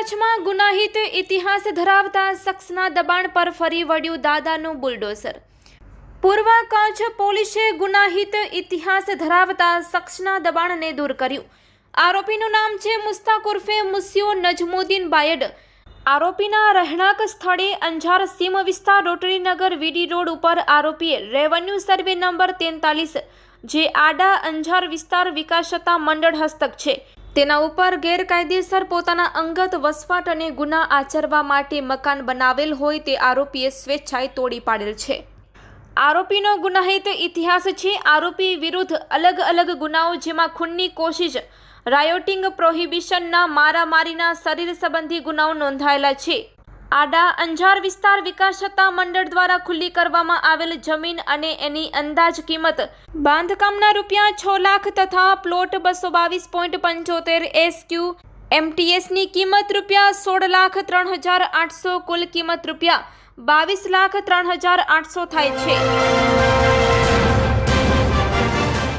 કચ્છમાં ગુનાહિત ઇતિહાસ ધરાવતા શખ્સના દબાણ પર ફરી વળ્યું દાદાનું બુલડોઝર। પૂર્વ કચ્છ પોલીસે ગુનાહિત ઇતિહાસ ધરાવતા શખ્સના દબાણને દૂર કર્યું। આરોપીનું નામ છે મુસ્તાક ઉર્ફે મુસ્યો નજમુદ્દીન બાયડ। આરોપીના રહેણાંક સ્થળે અંજાર સીમ વિસ્તાર રોટરીનગર વીડી રોડ ઉપર આરોપીએ રેવન્યુ સર્વે નંબર 43 જે આડા અંજાર વિસ્તાર વિકાસતા મંડળ હસ્તક છે તેના ઉપર ગેરકાયદેસર પોતાના અંગત વસવાટ અને ગુના આચરવા માટે મકાન બનાવેલ હોય તે આરોપીએ સ્વેચ્છાએ તોડી પાડેલ છે। આરોપીનો ગુનાહિત ઇતિહાસ છે। આરોપી વિરુદ્ધ અલગ અલગ ગુનાઓ જેમાં ખૂનની કોશિશ, રાયોટિંગ, પ્રોહિબિશનના, મારામારીના, શરીર સંબંધી ગુનાઓ નોંધાયેલા છે। આડા અંજાર વિસ્તાર વિકાસતા મંડળ દ્વારા ખુલ્લી કરવામાં આવેલ જમીન અને એની અંદાજ કિંમત બાંધકામના રૂપિયા 6 લાખ તથા પ્લોટ 222.75 SQ MTSની કિંમત રૂપિયા 16,03,800 કુલ કિંમત રૂપિયા 22,03,800 થાય છે।